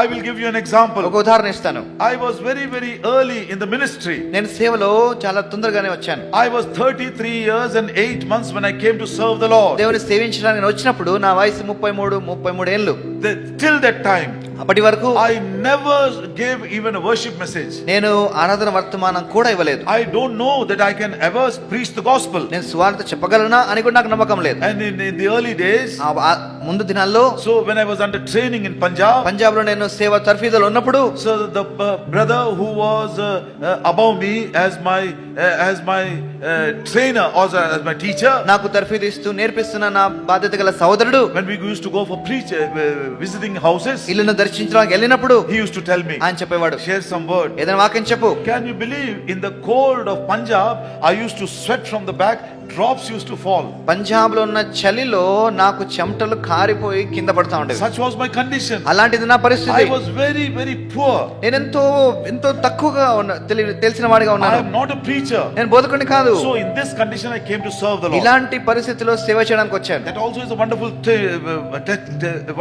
I will give you an example. ఒక ఉదాహరణ ఇస్తాను. I was very early in the ministry. నేను సేవలో చాలా తొందరగానే వచ్చాను. I was 33 years and 8 months when I came to serve the Lord. దేవుని సేవించడానికి నేను వచ్చినప్పుడు నా వయసు 33 ఏళ్ళు. Till that time అప్పటి వరకు I never gave even a worship message. నేను ఆరాధన వర్తమానం కూడా ఇవ్వలేదు. I don't know that I can ever preach the gospel. నేను సువార్త చెప్పగలనా అని కూడా నాకు నమ్మకం లేదు. And in the early days, ముందు దినాల్లో, so when I was under training in Punjab లో నేను సేవ తర్ఫీదులో ఉన్నప్పుడు, so the brother who was above me as my trainer or as my teacher, నాకు తర్ఫీదు ఇస్తూ నేర్పిస్తున్న నా బాధ్యత గల సహోదరుడు, when we used to go for visiting houses, ఇల్లును దర్శించడానికి వెళ్ళినప్పుడు he used to tell me, ఆయన చెప్పేవాడు, share some word, ఏదైనా వాక్యం చెప్పు. Can you believe in the cold of Punjab I used to sweat from the back, drops used to fall. Punjab లో ఉన్న చలిలో నాకు చెమటలు కారిపోయి కింద పడతా ఉండేవి. Such was my condition. అలాంటిది నా పరిస్థితి. I was very poor. నేను ఎంతో తక్కువగా తెలిసిన వాడిగా ఉన్నాను. I am not a preacher. నేను బోధకుడిని కాదు. So in this condition I came to serve the Lord. ఇలాంటి పరిస్థితిలో సేవ చేయడానికి వచ్చాను. That also is a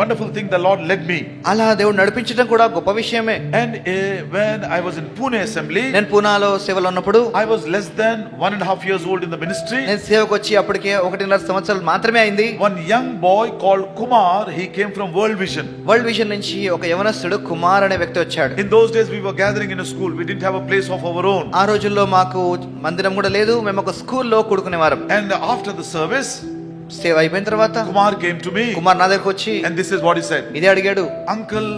wonderful thing the Lord led me. అలా దేవుడు నడిపించడం కూడా గొప్ప విషయమే. And when I was in Pune assembly, నేను పూనాలో సేవలో ఉన్నప్పుడు, I was less than 1.5 years old in the ministry. నేను సేవకు వచ్చి అప్పటికే 1.5 సంవత్సరాలు మాత్రమే అయింది. One young boy called Kumar, he came from World Vision. World vision నుంచి ఒక యవనస్తుడు కుమార్ అనే వ్యక్తి వచ్చాడు. In those days we were gathering in a school. We didn't have a place of our own. ఆ రోజుల్లో మాకు మందిరం కూడా లేదు. మేము ఒక స్కూల్లో కూడుకునేవారం. And after the service, సేవ అయిపోయిన తర్వాత Kumar came to me. Kumar నా దగ్గరకు వచ్చి, and this is what he said. ఇదే అడిగాడు, Uncle,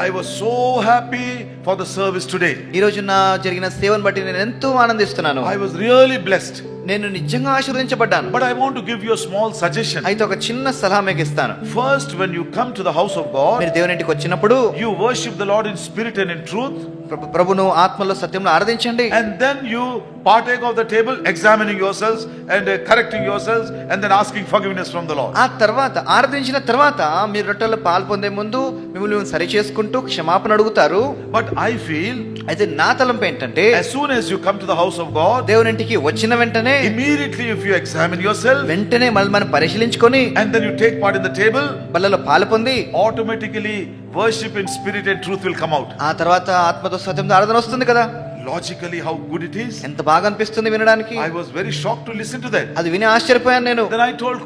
I was so happy for the service today. ఈ రోజు నా జరిగిన సేవను బట్టి నేను ఎంతో ఆనందిస్తున్నాను. I was really blessed. నేను నిజంగా ఆశీర్వదించబడ్డాను. But I want to give you a small suggestion. అయితే ఒక చిన్న సలహా మీకు ఇస్తాను. First, when you come to the house of God, మీరు దేవుని ఇంటికి వచ్చినప్పుడు you worship the Lord in spirit and in truth. ప్రభువును ఆత్మలో సత్యంలో ఆరాధించండి. And then you partake of the table, examining yourselves and correcting yourselves and then asking forgiveness from the Lord. ఆ తర్వాత ఆరాధించిన తర్వాత మీరు రొట్టెలో పాల్పొందే ముందు మిమ్మల్ని సరి చేసుకుంటూ క్షమాపణ అడుగుతారు. But I feel, అయితే నా తలంపు ఏంటంటే, as soon as you come to the house of God, దేవుని ఇంటికి వచ్చిన వెంటనే, immediately if you examine yourself, వెంటనే మనం పరిశీలించుకొని, and then you take part in the table, బల్లలో పాల్పొంది, automatically worship in spirit and truth will come out. ఆ తర్వాత ఆత్మతో సత్యంతో ఆరాధన వస్తుంది కదా. Logically how good it is. ఎంత బాగా అనిపిస్తుంది వినడానికి. I was very shocked to listen to that. అది విని ఆశ్చర్యపోయాను నేను. Then I told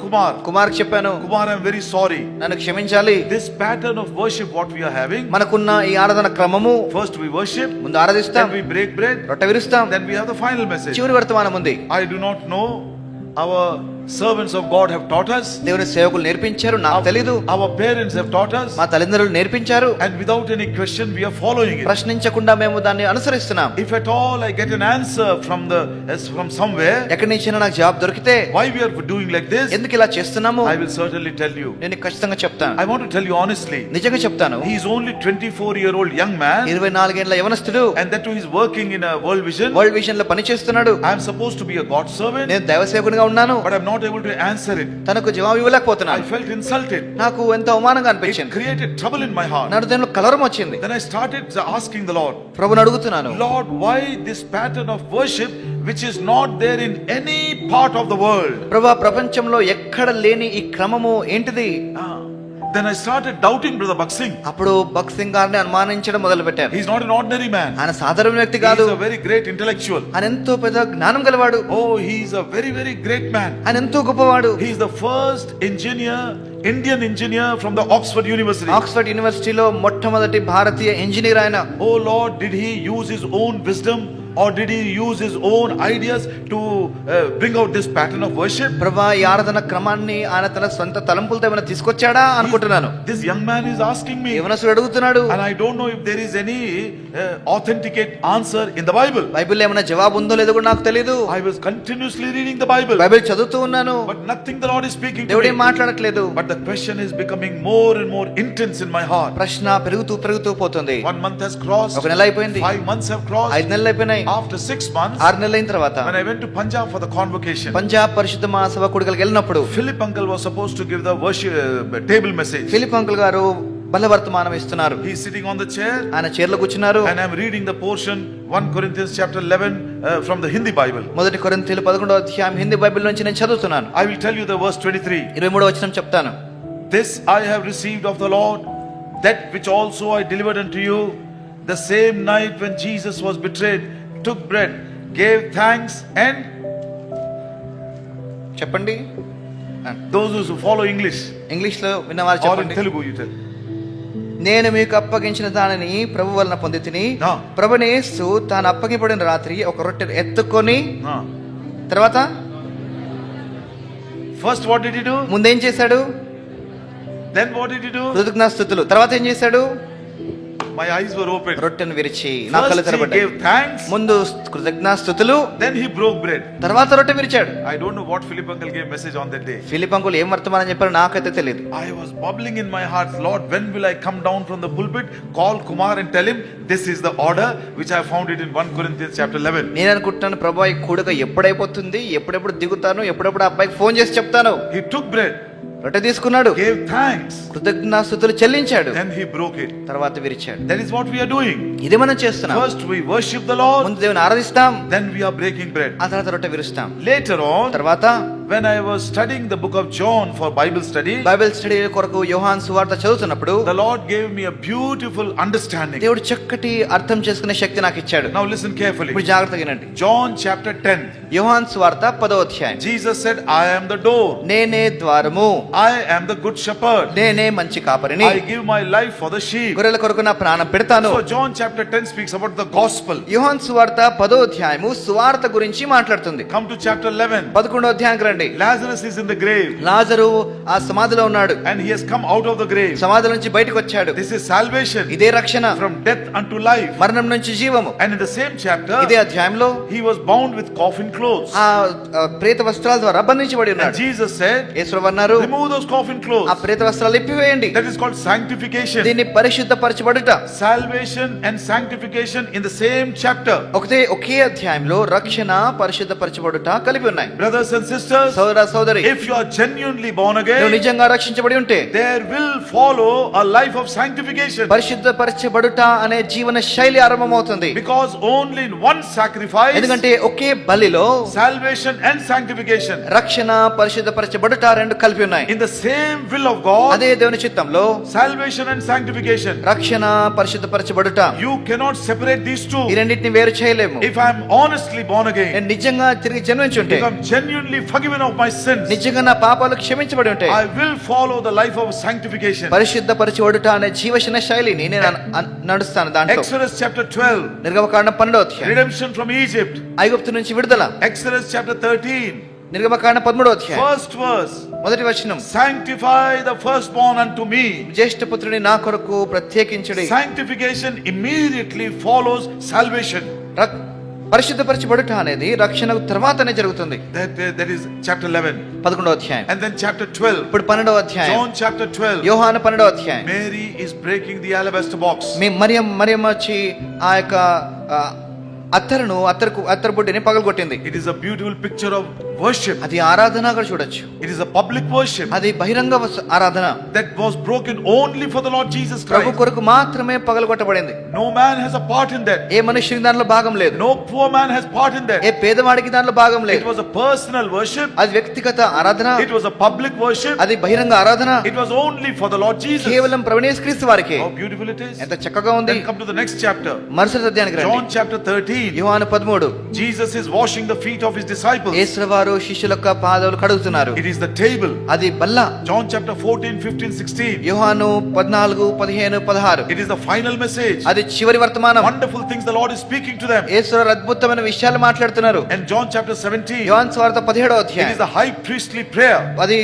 కుమార్ చెప్పాను, Kumar, I'm very sorry. నన్ను క్షమించాలి. This pattern of worship what we are having, మనకున్న ఈ ఆరాధన క్రమము, first we worship, ముందు ఆరాధిస్తాం, then we break bread, రొట్టె విరుస్తాం, then we have the final message. చివరి వర్తమానం ఉంది. I do not know, our servants of God have taught us, దేవుని సేవకులు నేర్పించారు, నాకు తెలీదు. our parents have taught us, మా తల్లిదండ్రులు నేర్పించారు. and without any question we are following it. ప్రశ్నించకుండా మేము దాన్ని అనుసరిస్తున్నాం. If at all I get an answer from somewhere, ఎక్కడి నుంచైనా నాకు జవాబు దొరికితే, why we are doing like this, ఎందుకు ఇలా చేస్తున్నాము, I will certainly tell you. నేను ఖచ్చితంగా చెప్తాను. I want to tell you honestly, నిజంగా చెప్తాను. he is only 24-year-old young man, 24 ఏళ్ల యవనస్తుడు, and that too he is working in a World Vision. World vision లో పని చేస్తున్నాడు. I am supposed to be a God servant, నేను దైవ సేవకునిగా ఉన్నాను, but I am not able to answer it. తనకు జవాబు ఇవ్వలేకపోతున్నాను. I felt insulted. నాకు ఎంతో అవమానంగా It అనిపించింది. created trouble in my heart. నా హృదయంలో కలవరం వచ్చింది. Then I started asking the Lord, ప్రభువుని అడుగుతున్నాను, Lord, why this pattern of worship which is not there in any part of the world? ప్రభువా, ప్రపంచంలో ఎక్కడ లేని ఈ క్రమము ఏంటిది? Then I started doubting Brother Baksing. అప్పుడు భక్త్ సింగ్ గారిని అనుమానించడం మొదలు పెట్టాను. He is not an ordinary man. ఆయన సాధారణ వ్యక్తి He కాదు. is a very great intellectual. ఆయన ఎంతో పెద్ద జ్ఞానం గలవాడు. Oh, he is a very great man. ఆయన ఎంతో గొప్పవాడు. He is the first Indian engineer from the Oxford University. Oxford యూనివర్సిటీలో మొట్టమొదటి భారతీయ ఇంజనీర్ ఆయన. Oh Lord, did he use his own wisdom or did he use his own ideas to bring out this pattern of worship? ప్రభువా, ఈ ఆరాధన క్రమాన్ని ఆయన తన సొంత తలంపులతో ఏమైనా తీసుకొచ్చాడా అనుకుంటున్నాను. This young man is asking me, యవనస్తుడు అడుగుతున్నాడు, and I don't know if there is any authenticate answer in the Bible. బైబిల్లో ఏమైనా జవాబు ఉందో లేదో కూడా నాకు తెలియదు. I was continuously reading the Bible, Bible చదువుతూ ఉన్నాను, but nothing the Lord is speaking to దేవుడు me. ఏం మాట్లాడట్లేదు. But the question is becoming more and more intense in my heart. ప్రశ్న పెరుగుతూ పోతుంది. 1 month has crossed, ఒక నెల అయిపోయింది, 5 months have crossed, 5 నెలలు అయిపోయినాయి, after 6 months, 6 నెలలు అయిన తర్వాత when I went to Punjab for the convocation, Punjab పరిశుద్ధ మహాసభ కూడికలకు వెళ్ళినప్పుడు Philip uncle was supposed to give the worship table message. Philip uncle గారు బల్ల వర్తమానం ఇస్తున్నారు. He is sitting on the chair, ఆయన చైర్లో కూర్చున్నారు, and I am reading the portion 1 Corinthians chapter 11 from the Hindi Bible. మొదటి కొరింథీయులు 11వ అధ్యాయం హిందీ బైబిల్ నుంచి నేను చదువుతున్నాను. I will tell you the verse 23. 23వ వచనం చెప్తాను. This I have received of the Lord, that which also I delivered unto you, the same night when Jesus was betrayed, took bread, gave thanks, and చెప్పండి. those who follow English English లో విన్నవారు or in చెప్పండి. Telugu you tell. నేను మీకు అప్పగించిన దానిని ప్రభు వలన పొందితిని. No. ప్రభుని యేసు తాను అప్పగింపబడిన రాత్రి ఒక రొట్టెను ఎత్తుకొని No. తర్వాత First what did he do? ముందేం చేశాడు? Then what did he do? కృతజ్ఞతాస్తుతులు. తర్వాత ఏం చేశాడు? My eyes were open. రొట్టెను విరిచి నా కళ్ళు First he తెరబడ్డాయి. gave thanks, ముందు కృతజ్ఞతాస్తుతులు, then he broke bread. తర్వాత రొట్టె విరిచాడు. I don't know what Philip uncle gave message on that day. Philip uncle ఏం వర్తమానం చెప్పారో నాకైతే తెలియదు. I was bubbling in my heart, Lord, when will I come down from the pulpit, call Kumar and tell him this is the order which I found it in 1 Corinthians chapter 11. నేను అనుకుంటున్నాను, ప్రభు ఈ కూడక ఎప్పుడైపోతుంది, ఎప్పుడెప్పుడు దిగుతాను, ఎప్పుడెప్పుడు అబ్బాయికి phone చేసి చెప్తాను. He took bread, రొట్టె తీసుకున్నాడు, gave thanks, కృతజ్ఞతాస్తుతులు చెల్లించాడు, then he broke it. తర్వాత విరిచాడు. That is what we are doing. ఇది మనం చేస్తున్నాం. First we worship the Lord, ముందు దేవుని ఆరాధిస్తాం, then we are breaking bread. ఆ తర్వాత రొట్టె విరుస్తాం. Later on, తర్వాత when I was studying the book of John for Bible study, Bible study కొరకు యోహాను సువార్త చదువుతున్నప్పుడు the Lord gave me a beautiful understanding. దేవుడు చక్కటి అర్థం చేసుకునే శక్తి నాకు ఇచ్చాడు. Now listen carefully. ఇప్పుడు జాగ్రత్తగా వినండి. John chapter 10. యోహాను సువార్త 10వ అధ్యాయం. Jesus said, I am the door. నేనే ద్వారము, I am the good shepherd. నేనే మంచి కాపరిని, I give my life for the sheep. గొర్రెల కొరకు నా ప్రాణం పెడతాను. So John chapter 10 speaks about the gospel. యోహాను సువార్త 10వ అధ్యాయము సువార్త గురించి మాట్లాడుతుంది. Come to chapter 11. 11వ అధ్యాయానికి రండి. Lazarus is in the grave లాజరు ఆ సమాధిలో ఉన్నాడు, and he has come out of the grave. సమాధి నుంచి బయటకు వచ్చాడు. This is salvation, ఇదే రక్షణ, from death unto life. మరణం నుంచి జీవము. And in the same chapter, ఇదే అధ్యాయంలో he was bound with coffin clothes. ఆ ప్రేత వస్త్రాల ద్వారా బంధించబడి And ఉన్నాడు. Jesus said, యేసు అన్నారు, remove those coffin ఆ clothes. ప్రేత వస్త్రాలు ఇప్పివేయండి. That is called sanctification. దీన్ని పరిశుద్ధపరచబడుట. Salvation and sanctification in the same chapter. ఒకే అధ్యాయంలో రక్షణ పరిశుద్ధపరచబడుట కలిపి ఉన్నాయి. Brothers and sisters, సోదర సోదరి, if you are genuinely born నువ్వు again, నిజంగా రక్షించబడి ఉంటే there will follow a life of sanctification. పరిశుద్ధపరచబడుట అనే జీవన శైలి ఆరంభమవుతుంది. Because only in one sacrifice, ఎందుకంటే ఒకే బలిలో salvation and sanctification, రక్షణ పరిశుద్ధపరచబడుట రెండు కలిపి ఉన్నాయి. in the same will of God, అదే దేవుని చిత్తంలో salvation and sanctification, రక్షణ పరిశుద్ధపరచబడుట, you cannot separate these two. ఈ రెండింటిని వేరు చేయలేము. If I am honestly born again, నేను నిజంగా తిరిగి జన్మించుంటే, if I am genuinely forgiven of my sins, నిజంగా నా పాపాలు క్షమించబడి ఉంటే, I will follow the life of sanctification. పరిశుద్ధపరచబడుట అనే జీవన శైలిని నేను నడుస్తాను దాంట్లో. Exodus chapter 12, నిర్గమకాండం 12వ అధ్యాయం, redemption from Egypt. ఐగుప్తు నుంచి విడుదల. Exodus chapter 13, నిర్గమకాండం 13వ అధ్యాయం, first verse, మొదటి వచనం, sanctify the firstborn unto me. జ్యేష్ఠపుత్రుని నా కొరకు ప్రత్యేకించుడి. Sanctification immediately follows salvation. పరిశుద్ధపరచబడుట అనేది రక్షణ తర్వాతనే జరుగుతుంది. That is chapter 11. 11వ అధ్యాయం. And then chapter 12. ఇప్పుడు 12వ అధ్యాయం, John chapter 12. యోహాను 12వ అధ్యాయం. Mary is breaking the alabaster box. Mariyamma వచ్చి ఆ యొక్క అత్తరు బుడ్డిని పగలగొట్టింది. It is a beautiful picture of worship. అది ఆరాధనగా చూడొచ్చు. It is a public worship అది బహిరంగ ఆరాధన. that was broken only for the Lord Jesus Prabhu Christ. కొరకు మాత్రమే పగలగొట్టబడింది. No man has a part in that. ఏ మనుష్యునికి దానిలో భాగం లేదు. No poor man has part in that. ఏ పేదవాడికి దానిలో భాగం It లేదు. was a personal worship. అది వ్యక్తిగత ఆరాధన. It was a public worship. అది బహిరంగ ఆరాధన. It was only for the Lord Jesus. కేవలం ప్రభువు యేసుక్రీస్తు వారికి. How beautiful it is. ఎంత చక్కగా ఉంది. Then come to the next chapter. మరుసటి అధ్యాయానికి రండి. John chapter 13. యోహాను 13. Jesus is washing the feet of his disciples. యేసు వారు శిష్యుల యొక్క పాదాలు కడుగుతున్నారు. It is the table. అది బల్ల. John chapter 14, 15, 16. యోహాను 14, 15, 16. It is the final message. అది చివరి వర్తమానం. Wonderful things the Lord is speaking to them. యేసు వారు అద్భుతమైన విషయాలు మాట్లాడుతున్నారు. And John chapter 17. యోహాను సువార్త 17వ It అధ్యాయం. is the high priestly prayer. అది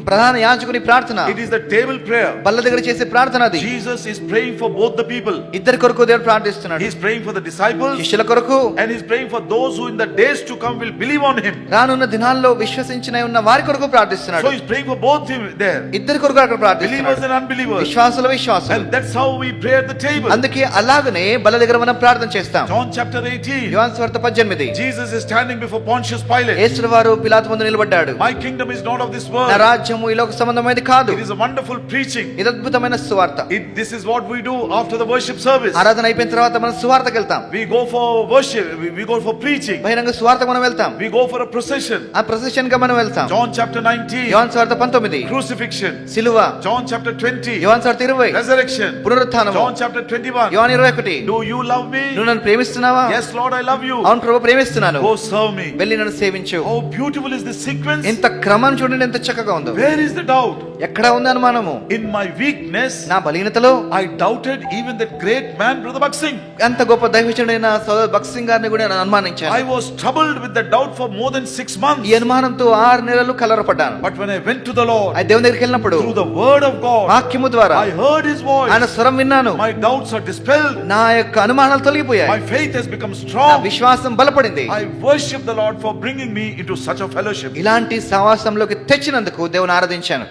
ప్రధాన యాజకుని ప్రార్థన. It is the table prayer. బల్ల దగ్గర చేసే ప్రార్థన అది. Jesus is praying for both the people. ఇద్దరి కొరకు దేవుడు ప్రార్థిస్తున్నాడు. He is praying for the disciples శిష్యుల కొరకు, and he is praying for those who in the days to come will believe on him. రానున్న దినాల్లో విశ్వసించిన ఉన్న వారి కొరకు ప్రార్థిస్తున్నాడు. So he is praying for both him there. ఇద్దరి కొరకు అక్కడ Believers ప్రార్థిస్తున్నాడు. and unbelievers. విశ్వాసులు విశ్వాసులు. And that's how we pray at the table. అందుకే అలాగనే బల్ల దగ్గర మనం ప్రార్థన చేస్తాం. John chapter 18. యోహాను సువార్త 18. Jesus is standing before Pontius Pilate. యేసు వారు పిలాతు ముందు నిలబడ్డాడు. My kingdom is not of this నా world. రాజ్యము ఈ లోక సంబంధమైనది కాదు. It is a wonderful preaching. ఇది అద్భుతమైన సువార్త. This is what we do after the worship service. ఆరాధన అయిపోయిన తర్వాత మనం సువార్తకి వెళ్తాం. We go for worship, we go for preaching, బహిరంగ సువార్త మనం వెళ్తాం, we go for a procession. ఆ ప్రొసెషన్ గా మనం వెళ్తాం. John chapter 19, యోహాను సువార్త 19, crucifixion. సిలువ. John chapter 20, యోహాను సువార్త 20, resurrection. పునరుత్థానము. John chapter 21, యోహాను 21, do you love me? నువ్వు నన్ను ప్రేమిస్తున్నావా? Yes Lord, I love you. అవును ప్రభు, ప్రేమిస్తున్నాను. Go serve me. వెళ్ళి నన్ను సేవించు. How beautiful is this sequence. ఎంత క్రమం చూడండి, ఎంత చక్కగా ఉందో. Where is the doubt? ఎక్కడ ఉంది అనుమానము? In my weakness, నా బలహీనతలో I doubted even that great man, Brother Bhaksing. అంత గొప్ప దైవజనుడైన సోదరు భక్త్ సింగ్ గారిని కూడా నేను అనుమానించాను. I was troubled with the doubt for more than 6 months. ఈ అనుమానంతో 6 నెలలు కలవరపడ్డాను. But when I went to the Lord, ఆ దేవుని దగ్గరికి వెళ్ళినప్పుడు through the word of God, వాక్యము ద్వారా I heard his voice. ఆయన స్వరం విన్నాను. My doubts are dispelled. నా యొక్క అనుమానాలు తొలగిపోయాయి. My faith has become నా strong. విశ్వాసం బలపడింది. I worship the Lord for bringing me into such a fellowship. ఇలాంటి సహవాసంలోకి తెచ్చినందుకు దేవుని ఆరాధించాను.